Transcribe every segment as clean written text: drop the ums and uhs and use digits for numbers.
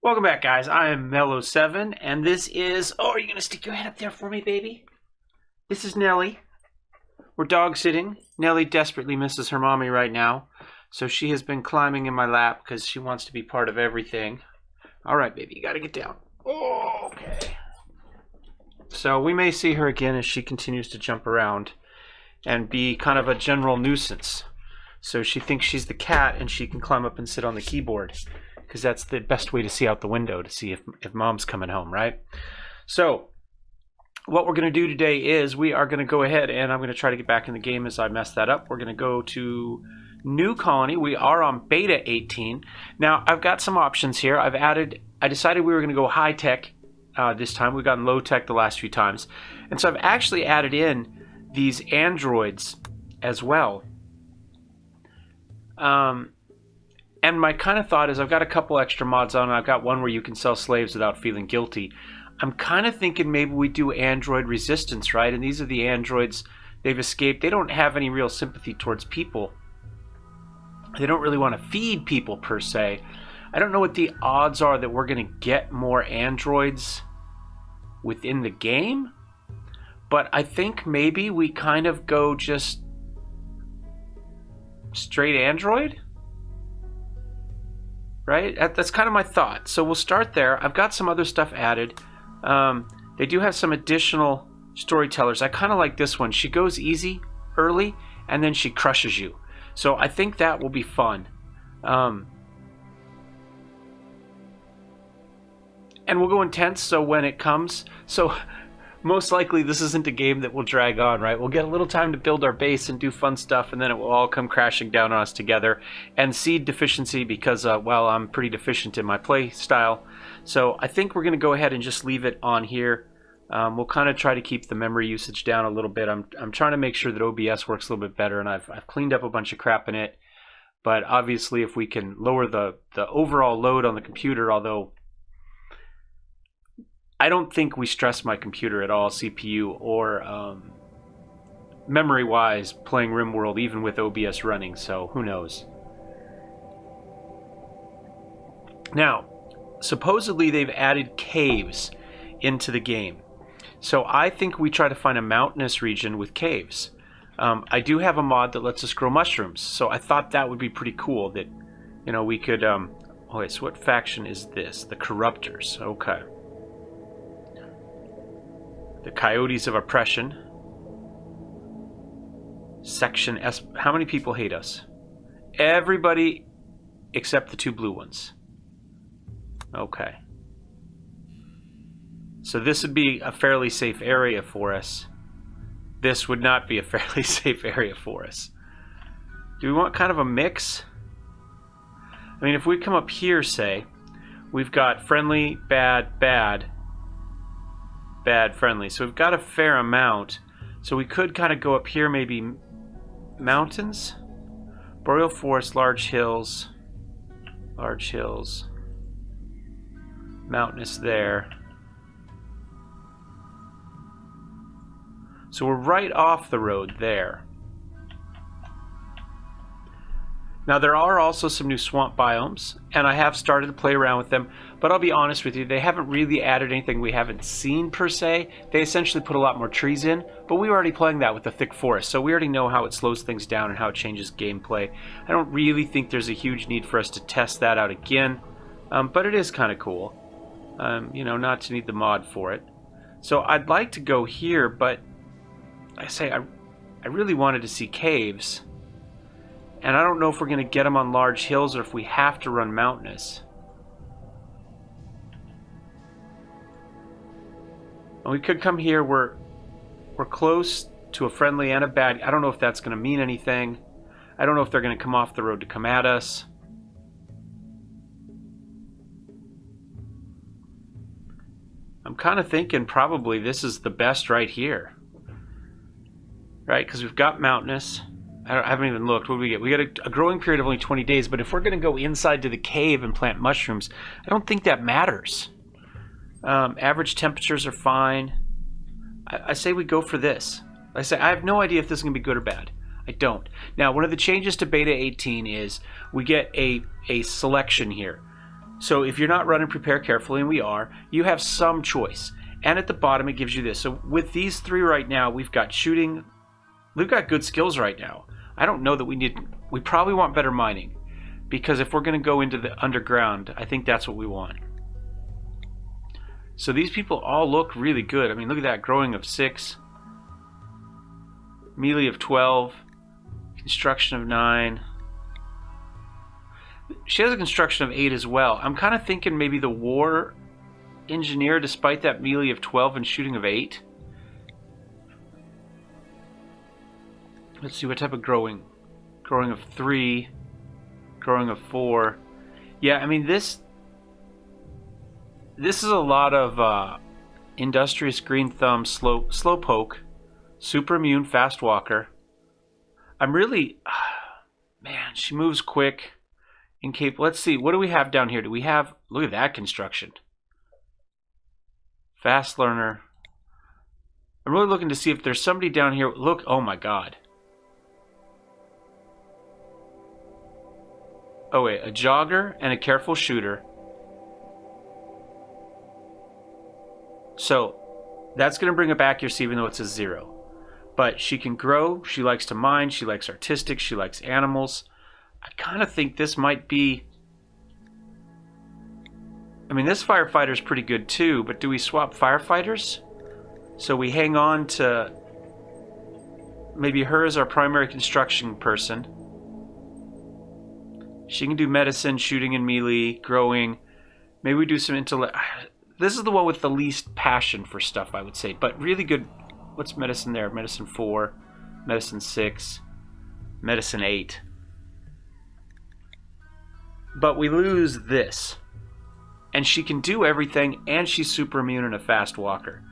Welcome back, guys. I am Mellowseven, and this is... Oh, are you going to stick your head up there for me, baby? This is Nellie. We're dog sitting. Nellie desperately misses her mommy right now, so she has been climbing in my lap because she wants to be part of everything. All right, baby, you got to get down. Oh, okay. So we may see her again as she continues to jump around and be kind of a general nuisance. So she thinks she's the cat, and she can climb up and sit on the keyboard, because that's the best way to see out the window to see if mom's coming home, right? So what we're going to do today is we are going to go ahead and I'm going to try to get back in the game as I messed that up. We're going to go to new colony. We are on beta 18. Now I've got some options here. I decided we were going to go high tech this time. We've gotten low tech the last few times. And so I've actually added in these androids as well. And my kind of thought is I've got a couple extra mods on, and I've got one where you can sell slaves without feeling guilty. I'm kind of thinking maybe we do android resistance, right? And these are the androids. They've escaped. They don't have any real sympathy towards people. They don't really want to feed people, per se. I don't know what the odds are that we're going to get more androids within the game. But I think maybe we kind of go just straight android. Right? That's kind of my thought. So we'll start there. I've got some other stuff added. They do have some additional storytellers. I kind of like this one. She goes easy early, and then she crushes you. So I think that will be fun. And we'll go intense, so when it comes... So most likely this isn't a game that will drag on, right? We'll get a little time to build our base and do fun stuff, and then it will all come crashing down on us together. And seed deficiency because, well, I'm pretty deficient in my play style. So I think we're going to go ahead and just leave it on here. We'll kind of try to keep the memory usage down a little bit. I'm trying to make sure that OBS works a little bit better, and I've cleaned up a bunch of crap in it. But obviously if we can lower the overall load on the computer, although... I don't think we stress my computer at all, CPU or memory-wise, playing Rimworld, even with OBS running, so who knows. Now, supposedly they've added caves into the game. So I think we try to find a mountainous region with caves. I do have a mod that lets us grow mushrooms, so I thought that would be pretty cool that, you know, we could... Okay, so what faction is this? The Corruptors, okay. The Coyotes of Oppression. Section S. How many people hate us? Everybody except the two blue ones. Okay. So this would be a fairly safe area for us. This would not be a fairly safe area for us. Do we want kind of a mix? I mean, if we come up here, say, we've got friendly, bad, bad, bad, friendly. So we've got a fair amount. So we could kind of go up here, maybe mountains, boreal forest, large hills, mountainous there. So we're right off the road there. Now there are also some new swamp biomes, and I have started to play around with them, but I'll be honest with you, they haven't really added anything we haven't seen per se. They essentially put a lot more trees in, but we were already playing that with the thick forest, so we already know how it slows things down and how it changes gameplay. I don't really think there's a huge need for us to test that out again, but it is kind of cool, you know, not to need the mod for it. So I'd like to go here, but I really wanted to see caves. And I don't know if we're going to get them on large hills or if we have to run mountainous. And we could come here. We're close to a friendly and a bad. I don't know if that's going to mean anything. I don't know if they're going to come off the road to come at us. I'm kind of thinking probably this is the best right here. Right? Because we've got mountainous. I haven't even looked. What do we get? We get a growing period of only 20 days, but if we're going to go inside to the cave and plant mushrooms, I don't think that matters. Average temperatures are fine. I say we go for this. I have no idea if this is going to be good or bad. I don't. Now, one of the changes to Beta 18 is we get a selection here. So if you're not running prepare carefully, and we are, you have some choice. And at the bottom, it gives you this. So with these 3 right now, we've got shooting. We've got good skills right now. I don't know that we probably want better mining. Because if we're going to go into the underground, I think that's what we want. So these people all look really good. I mean, look at that. Growing of 6. Melee of 12. Construction of 9. She has a construction of 8 as well. I'm kind of thinking maybe the war engineer, despite that melee of 12 and shooting of 8. Let's see what type of growing. Growing of 3. Growing of 4. Yeah, I mean this is a lot of industrious green thumb, slow poke, super immune, fast walker. I'm really, man, she moves quick, incapable. Let's see, what do we have down here? Do we have, look at that construction. Fast learner. I'm really looking to see if there's somebody down here. Look, oh my god. Oh wait, a jogger and a careful shooter. So that's going to bring up accuracy even though it's a 0. But she can grow, she likes to mine, she likes artistic, she likes animals. I kind of think this might be... I mean, this firefighter's pretty good too, but do we swap firefighters? So we hang on to maybe her as our primary construction person. She can do medicine, shooting and melee, growing. Maybe we do some intellect. This is the one with the least passion for stuff, I would say. But really good. What's medicine there? Medicine 4, medicine 6, medicine 8. But we lose this. And she can do everything, and she's super immune and a fast walker.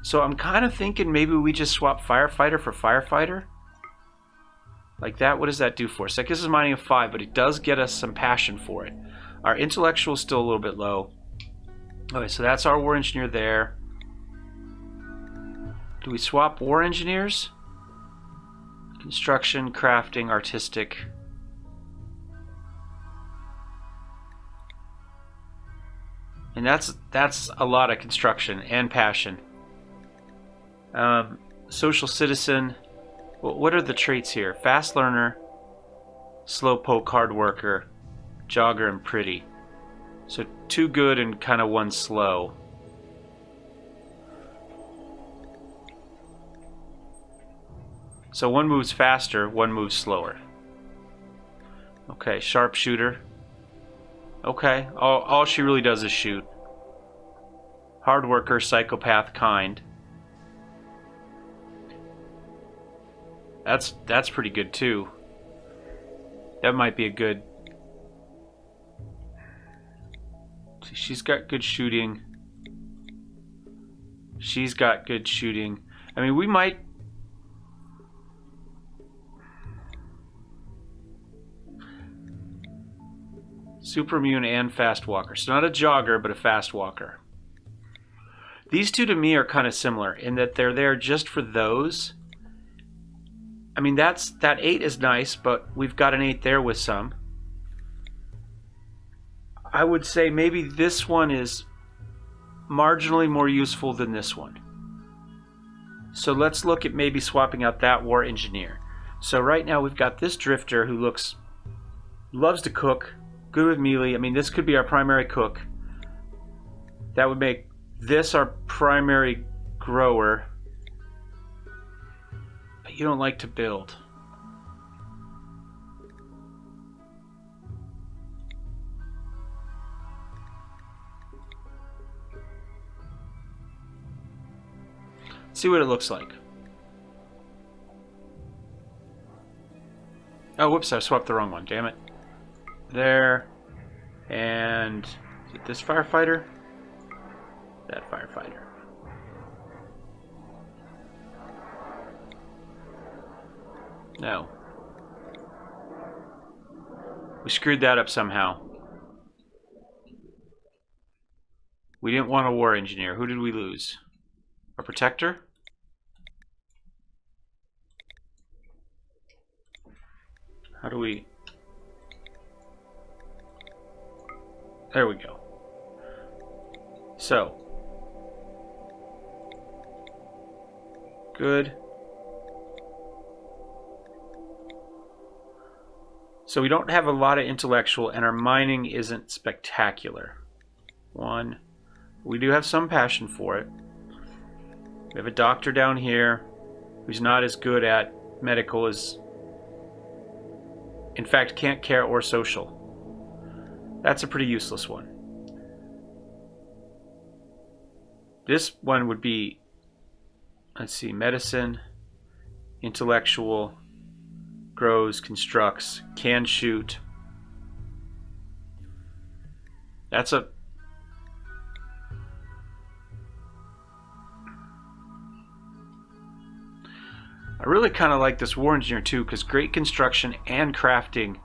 So I'm kind of thinking maybe we just swap firefighter for firefighter. Like that, what does that do for us? That gives us mining of 5, but it does get us some passion for it. Our intellectual is still a little bit low. Okay, so that's our war engineer there. Do we swap war engineers? Construction, crafting, artistic. And that's a lot of construction and passion. Social citizen. What are the traits here? Fast learner, slow poke, hard worker, jogger, and pretty. So 2 good and kind of 1 slow. So 1 moves faster, 1 moves slower. Okay, sharpshooter. Okay, all she really does is shoot. Hard worker, psychopath, kind. That's pretty good too. That might be a good... See, she's got good shooting. She's got good shooting. I mean, we might... Super immune and fast walker. So not a jogger, but a fast walker. These 2 to me are kind of similar in that they're there just for those. I mean, that 8 is nice, but we've got an 8 there with some. I would say maybe this one is marginally more useful than this one. So let's look at maybe swapping out that war engineer. So right now we've got this drifter who loves to cook, good with melee. I mean, this could be our primary cook. That would make this our primary grower. But you don't like to build. See what it looks like. Oh, whoops, I swapped the wrong one, damn it. There. And is it this firefighter? That firefighter. No. We screwed that up somehow. We didn't want a war engineer. Who did we lose? A protector? How do we... There we go. So. Good. So we don't have a lot of intellectual, and our mining isn't spectacular. One. We do have some passion for it. We have a doctor down here who's not as good at medical as... In fact, can't care or social. That's a pretty useless one. This one would be, let's see, medicine, intellectual, grows, constructs, can shoot. That's a... I really kind of like this war engineer too, because great construction and crafting,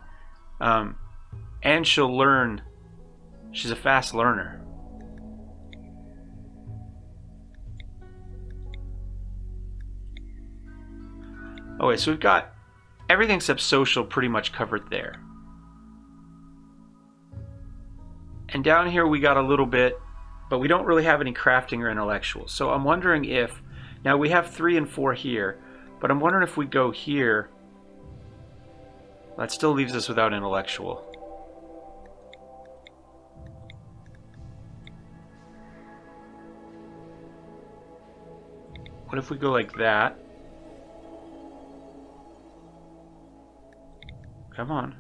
and she'll learn. She's a fast learner. Okay, so we've got everything except social pretty much covered there. And down here we got a little bit, but we don't really have any crafting or intellectual. So I'm wondering if, now we have 3 and 4 here, but I'm wondering if we go here, that still leaves us without intellectual. What if we go like that? Come on.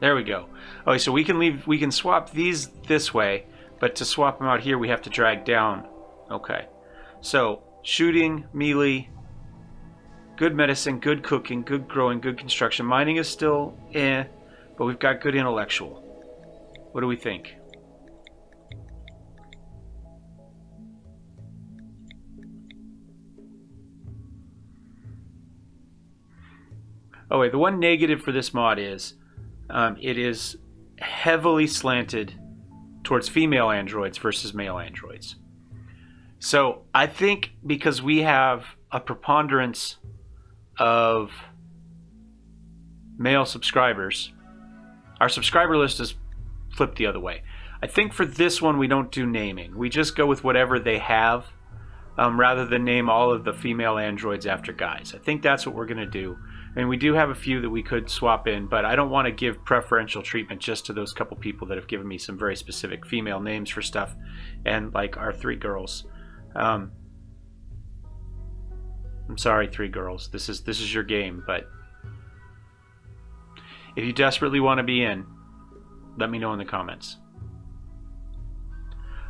There we go. Okay, so we can swap these this way, but to swap them out here we have to drag down. Okay. So, shooting, melee, good medicine, good cooking, good growing, good construction. Mining is still but we've got good intellectual. What do we think? Oh wait, the one negative for this mod is it is heavily slanted towards female androids versus male androids. So I think because we have a preponderance of male subscribers, our subscriber list is flipped the other way. I think for this one we don't do naming. We just go with whatever they have rather than name all of the female androids after guys. I think that's what we're going to do. I mean, we do have a few that we could swap in, but I don't want to give preferential treatment just to those couple people that have given me some very specific female names for stuff, and like our 3 girls. I'm sorry, 3 girls. This is your game, but if you desperately want to be in, let me know in the comments.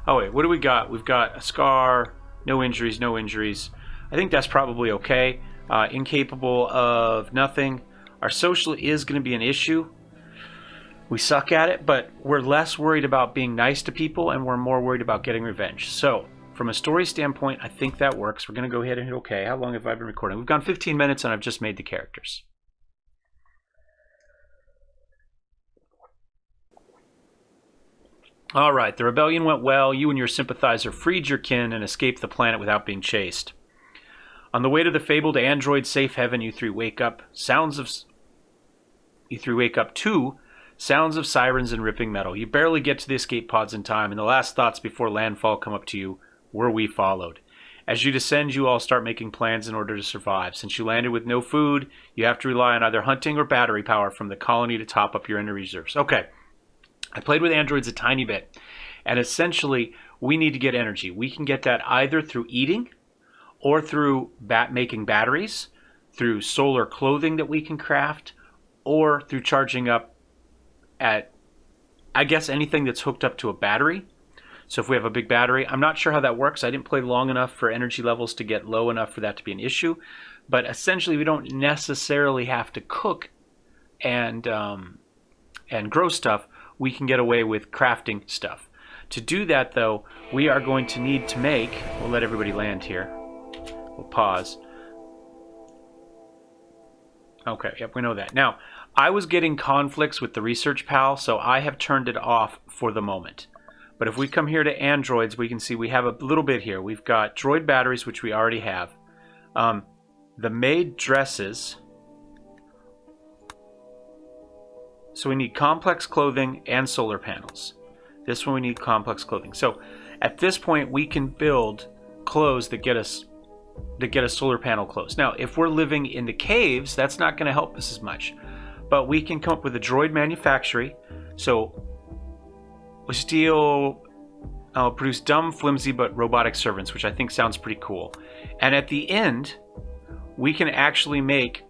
Oh wait, what do we got? We've got a scar, no injuries, no injuries. I think that's probably okay. Incapable of nothing. Our social is going to be an issue. We suck at it, but we're less worried about being nice to people and we're more worried about getting revenge. So, from a story standpoint, I think that works. We're going to go ahead and hit OK. How long have I been recording? We've gone 15 minutes and I've just made the characters. Alright, the rebellion went well. You and your sympathizer freed your kin and escaped the planet without being chased. On the way to the fabled android safe heaven, you 3 wake up to sounds of sirens and ripping metal. You barely get to the escape pods in time, and the last thoughts before landfall come up to you. Were we followed? As you descend, you all start making plans in order to survive. Since you landed with no food, you have to rely on either hunting or battery power from the colony to top up your inner reserves. Okay, I played with androids a tiny bit, and essentially, we need to get energy. We can get that either through eating, or through making batteries, through solar clothing that we can craft, or through charging up at, I guess, anything that's hooked up to a battery. So if we have a big battery, I'm not sure how that works. I didn't play long enough for energy levels to get low enough for that to be an issue. But essentially, we don't necessarily have to cook and grow stuff. We can get away with crafting stuff. To do that, though, we are going to need to make... We'll let everybody land here. We'll pause. Okay, yep, we know that. Now, I was getting conflicts with the Research Pal, so I have turned it off for the moment. But if we come here to androids, we can see we have a little bit here. We've got droid batteries, which we already have. The maid dresses So we need complex clothing and solar panels. This one we need complex clothing. So at this point we can build clothes that get us solar panel clothes. Now if we're living in the caves, that's not going to help us as much. But we can come up with a droid manufactory. So we steal produce dumb, flimsy, but robotic servants, which I think sounds pretty cool. And at the end, we can actually make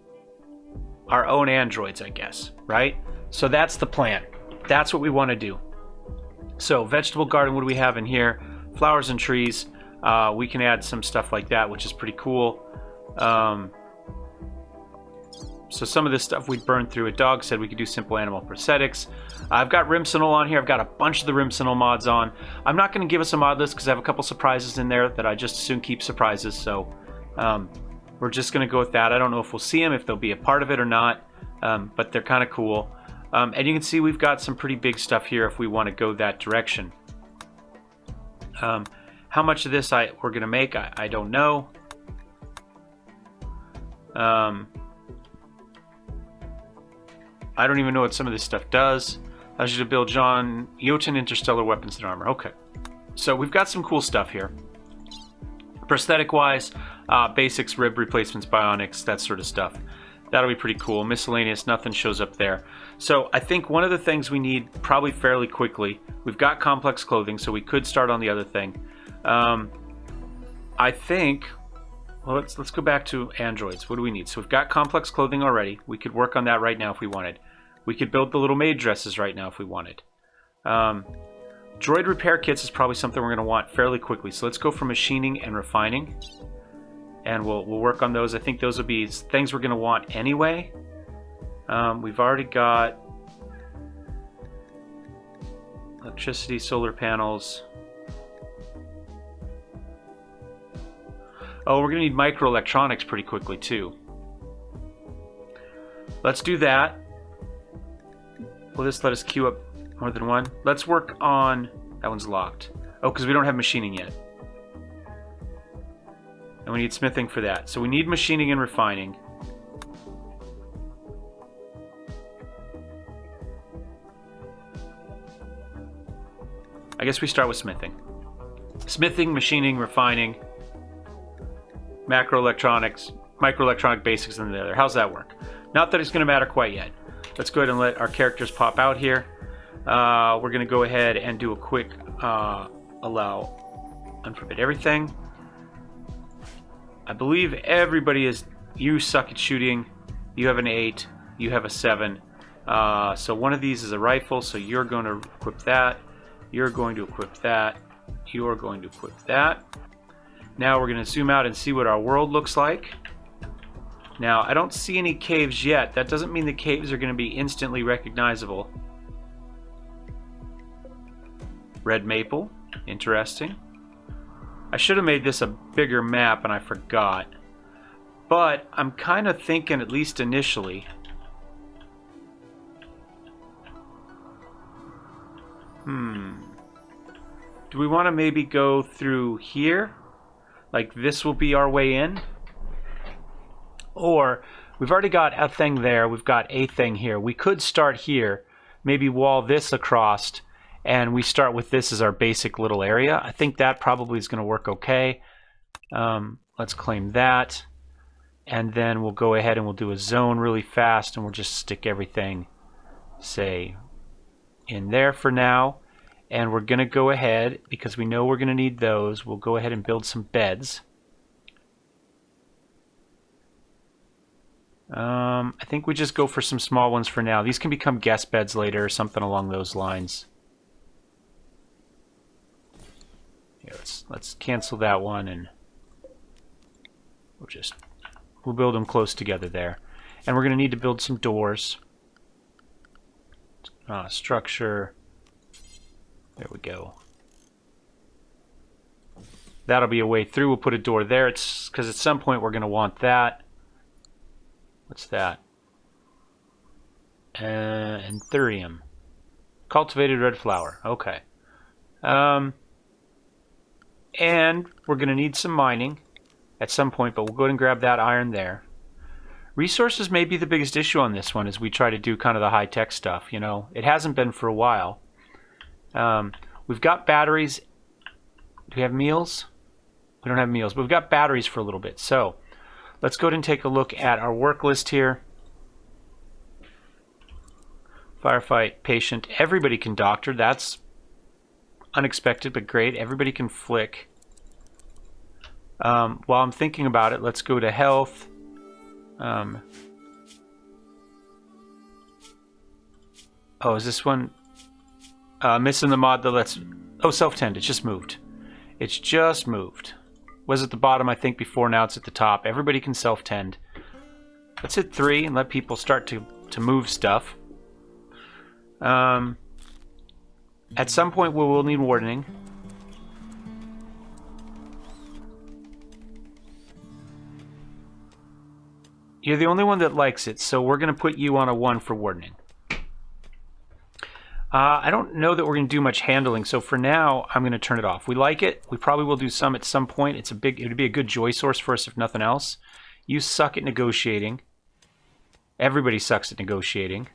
our own androids, I guess, right? So that's the plan. That's what we want to do. So vegetable garden, what do we have in here? Flowers and trees. We can add some stuff like that, which is pretty cool. So some of this stuff we burned through. A dog said we could do simple animal prosthetics. I've got Rimsenal on here. I've got a bunch of the Rimsenal mods on. I'm not going to give us a mod list because I have a couple surprises in there that I just assume keep surprises. So we're just going to go with that. I don't know if we'll see them, if they'll be a part of it or not, but they're kind of cool. And you can see we've got some pretty big stuff here if we want to go that direction. How much of this we're going to make, I don't know. I don't even know what some of this stuff does. Allows you to build Jotun interstellar weapons and armor. Okay. So we've got some cool stuff here. Prosthetic-wise, basics, rib replacements, bionics, that sort of stuff. That'll be pretty cool. Miscellaneous, nothing shows up there. So I think one of the things we need probably fairly quickly, we've got complex clothing, so we could start on the other thing. I think, well, let's go back to androids. What do we need? So we've got complex clothing already. We could work on that right now if we wanted. We could build the little maid dresses right now if we wanted. Droid repair kits is probably something we're going to want fairly quickly. So let's go for machining and refining. And we'll work on those. I think those will be things we're going to want anyway. We've already got electricity, solar panels. Oh, we're going to need microelectronics pretty quickly too. Let's do that. Will this let us queue up more than one? Let's work on... That one's locked. Oh, because we don't have machining yet. And we need smithing for that. So we need machining and refining. I guess we start with smithing. Smithing, machining, refining, macroelectronics, microelectronic basics, and the other. How's that work? Not that it's going to matter quite yet. Let's go ahead and let our characters pop out here. We're going to go ahead and do a quick allow unforbid everything. I believe everybody is... You suck at shooting. You have an 8. You have a 7. So one of these is a rifle, so you're going to equip that. You're going to equip that. You're going to equip that. Now we're going to zoom out and see what our world looks like. Now, I don't see any caves yet. That doesn't mean the caves are going to be instantly recognizable. Red maple. Interesting. I should have made this a bigger map and I forgot. But I'm kind of thinking, at least initially... Do we want to maybe go through here? Like this will be our way in? Or we've already got a thing there. We've got a thing here. We could start here. Maybe wall this across. And we start with this as our basic little area. I think that probably is going to work okay. Let's claim that. And then we'll go ahead and we'll do a zone really fast. And we'll just stick everything, say, in there for now. And we're going to go ahead, because we know we're going to need those, we'll go ahead and build some beds. I think we just go for some small ones for now. These can become guest beds later or something along those lines. Here, let's cancel that one and we'll build them close together there. And we're going to need to build some doors. Structure. There we go. That'll be a way through. We'll put a door there. It's because at some point we're going to want that. What's that? Anthurium. Cultivated red flower. Okay. And we're going to need some mining at some point, but we'll go ahead and grab that iron there. Resources may be the biggest issue on this one as we try to do kind of the high-tech stuff, you know. It hasn't been for a while. We've got batteries. Do we have meals? We don't have meals, but we've got batteries for a little bit. So let's go ahead and take a look at our work list here. Firefight, patient. Everybody can doctor. That's unexpected, but great. Everybody can flick. While I'm thinking about it, let's go to health. Oh, is this one missing the mod that lets... Oh, self-tend. It's just moved. It's just moved. Was at the bottom, I think, before. Now it's at the top. Everybody can self-tend. Let's hit 3 and let people start to move stuff. At some point, we will need wardening. You're the only one that likes it, so we're going to put you on a 1 for wardening. I don't know that we're going to do much handling, so for now, I'm going to turn it off. We like it. We probably will do some at some point. It would be a good joy source for us, if nothing else. You suck at negotiating. Everybody sucks at negotiating.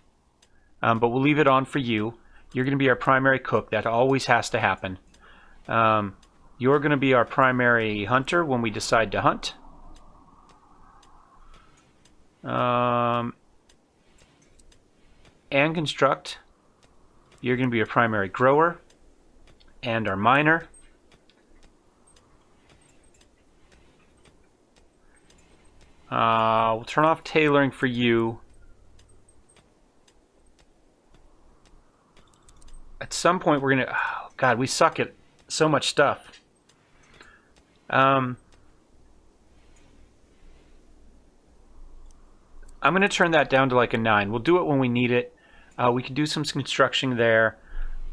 But we'll leave it on for you. You're going to be our primary cook. That always has to happen. You're going to be our primary hunter when we decide to hunt. And construct. You're going to be a primary grower and our miner. We'll turn off tailoring for you. At some point we're going to... Oh, God, we suck at so much stuff. I'm going to turn that down to like a 9. We'll do it when we need it. We can do some construction there.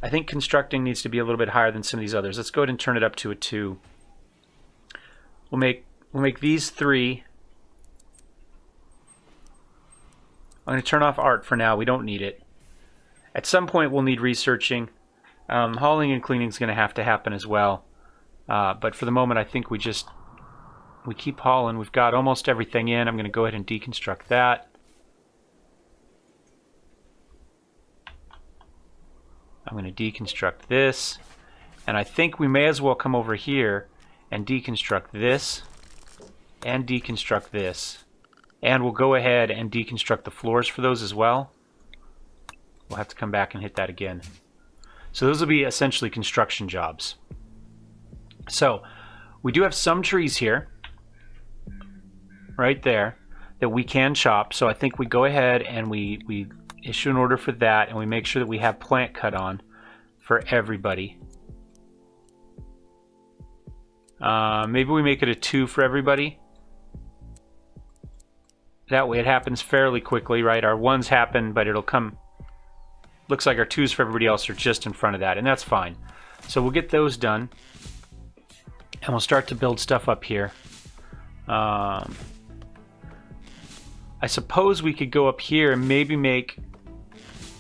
I think constructing needs to be a little bit higher than some of these others. Let's go ahead and turn it up to a 2. We'll make these 3. I'm going to turn off art for now. We don't need it. At some point we'll need researching. Hauling and cleaning is going to happen as well. But for the moment I think we keep hauling. We've got almost everything in. I'm going to go ahead and deconstruct that. I'm going to deconstruct this. And I think we may as well come over here and deconstruct this. And deconstruct this. And we'll go ahead and deconstruct the floors for those as well. We'll have to come back and hit that again. So those will be essentially construction jobs. So we do have some trees here. Right there. That we can chop. So I think we go ahead and we issue an order for that, and we make sure that we have plant cut on for everybody. Maybe we make it a 2 for everybody. That way it happens fairly quickly, right? Our 1s happen, but it'll come... Looks like our 2s for everybody else are just in front of that, and that's fine. So we'll get those done, and we'll start to build stuff up here. I suppose we could go up here and maybe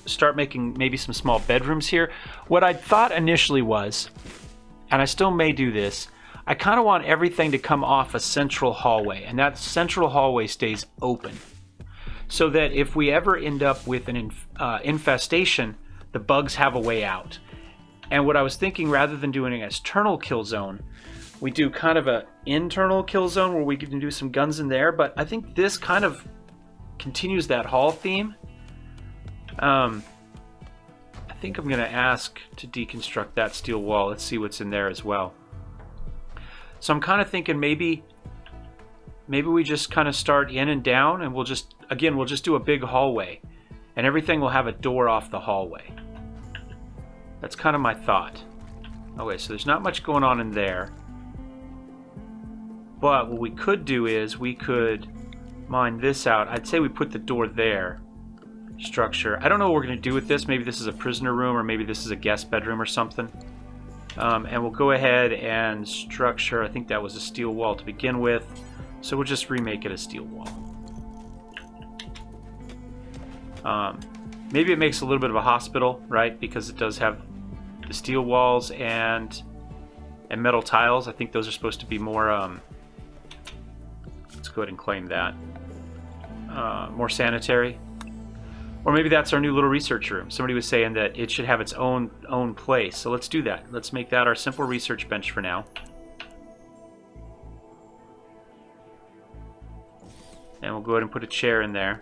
start making maybe some small bedrooms here. What I thought initially was, and I still may do this, I kind of want everything to come off a central hallway, and that central hallway stays open. So that if we ever end up with an infestation, the bugs have a way out. And what I was thinking, rather than doing an external kill zone, we do kind of an internal kill zone where we can do some guns in there. But I think this kind of continues that hall theme. I think I'm going to ask to deconstruct that steel wall. Let's see what's in there as well. So I'm kind of thinking maybe we just kind of start in and down, and we'll just do a big hallway, and everything will have a door off the hallway. That's kind of my thought. Okay, so there's not much going on in there. But what we could do is we could mine this out. I'd say we put the door there. Structure. I don't know what we're going to do with this. Maybe this is a prisoner room, or maybe this is a guest bedroom or something. And we'll go ahead and structure. I think that was a steel wall to begin with. So we'll just remake it a steel wall. Maybe it makes a little bit of a hospital, right? Because it does have the steel walls and metal tiles. I think those are supposed to be more... let's go ahead and claim that. more sanitary. Or maybe that's our new little research room. Somebody was saying that it should have its own place. So let's do that. Let's make that our simple research bench for now. And we'll go ahead and put a chair in there.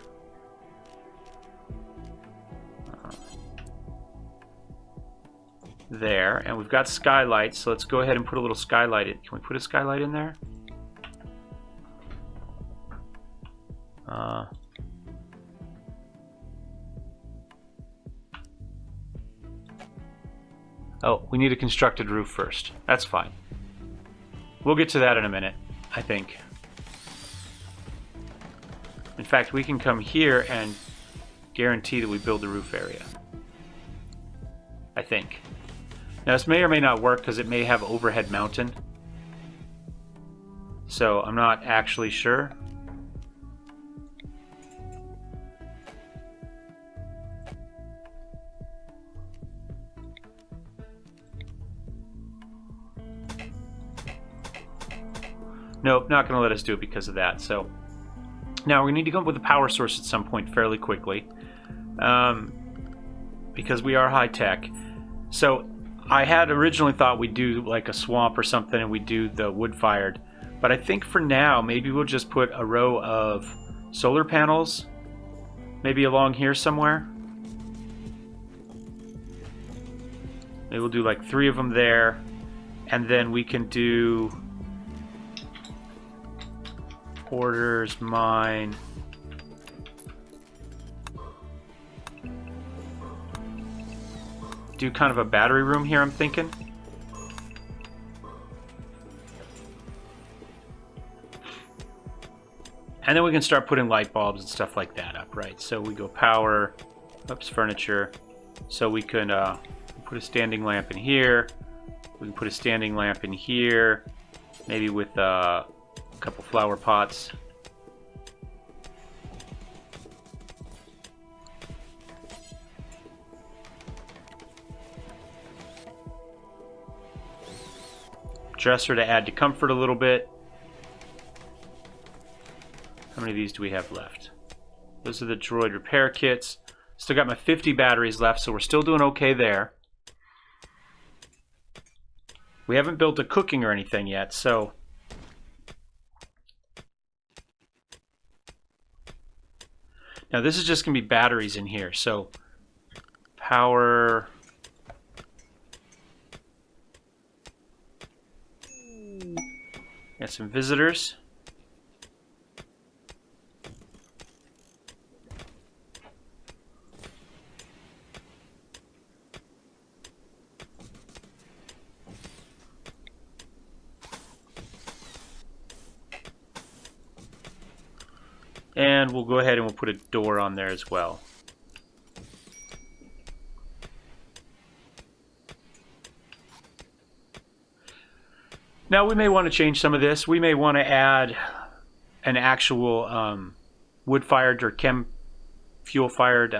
There. And we've got skylights, so let's go ahead and put a little skylight in. Can we put a skylight in there? Oh, we need a constructed roof first. That's fine. We'll get to that in a minute, I think. In fact, we can come here and guarantee that we build the roof area. I think. Now, this may or may not work because it may have overhead mountain. So, I'm not actually sure. Nope, not going to let us do it because of that. So now we need to come up with a power source at some point fairly quickly, because we are high tech. So I had originally thought we'd do like a swamp or something and we'd do the wood fired, but I think for now maybe we'll just put a row of solar panels maybe along here somewhere. Maybe we'll do like 3 of them there, and then we can do orders, mine. Do kind of a battery room here, I'm thinking. And then we can start putting light bulbs and stuff like that up, right? So we go power, oops, furniture. So we can put a standing lamp in here. We can put a standing lamp in here, maybe with a couple flower pots. Dresser to add to comfort a little bit. How many of these do we have left? Those are the droid repair kits. Still got my 50 batteries left, so we're still doing okay there. We haven't built a cooking or anything yet, so now this is just going to be batteries in here. So power. Got some visitors. And we'll go ahead and we'll put a door on there as well. Now we may want to change some of this. We may want to add an actual wood-fired or chem fuel-fired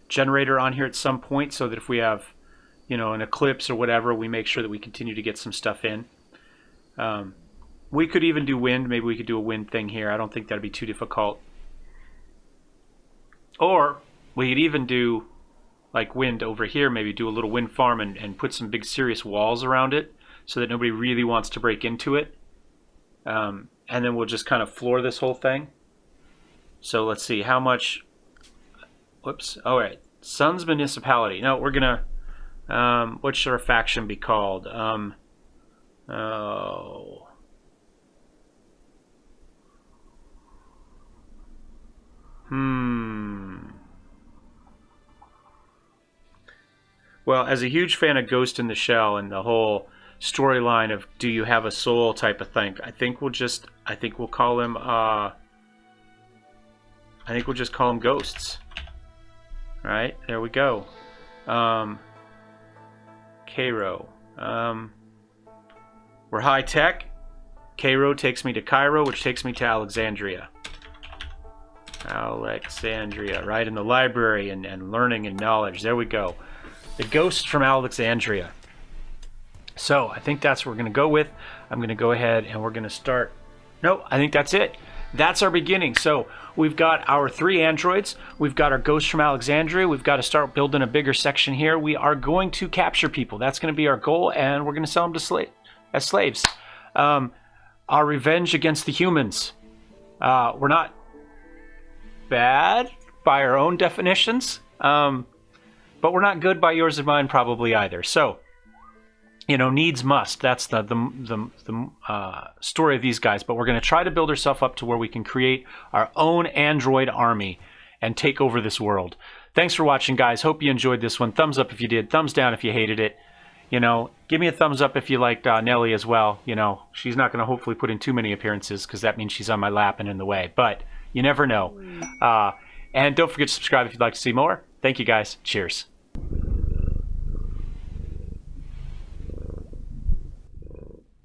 generator on here at some point, so that if we have, you know, an eclipse or whatever, we make sure that we continue to get some stuff in. We could even do wind. Maybe we could do a wind thing here. I don't think that'd be too difficult. Or we could even do like wind over here, maybe do a little wind farm and put some big serious walls around it so that nobody really wants to break into it. And then we'll just kind of floor this whole thing. So let's see how much. Whoops. All right. Sun's Municipality. No, we're going to. What should our faction be called? Oh. Well, as a huge fan of Ghost in the Shell and the whole storyline of do you have a soul type of thing, I think we'll call him Ghosts. All right, there we go. Cairo. We're high tech. Cairo takes me to Cairo, which takes me to Alexandria. Alexandria, right, in the library and learning and knowledge. There we go. The Ghost from Alexandria. So I think that's what we're going to go with. I'm going to go ahead and we're going to start. No, I think that's it. that's our beginning. So we've got our 3 androids. We've got our ghosts from Alexandria. We've got to start building a bigger section here. We are going to capture people. That's going to be our goal, and we're going to sell them to as slaves. Our revenge against the humans. We're not bad by our own definitions, but we're not good by yours and mine probably either. So, you know, needs must. That's the story of these guys. But we're going to try to build ourselves up to where we can create our own android army and take over this world. Thanks for watching, guys. Hope you enjoyed this one. Thumbs up if you did. Thumbs down if you hated it. You know, give me a thumbs up if you liked Nelly as well. You know, she's not going to hopefully put in too many appearances because that means she's on my lap and in the way. But you never know. And don't forget to subscribe if you'd like to see more. Thank you, guys. Cheers.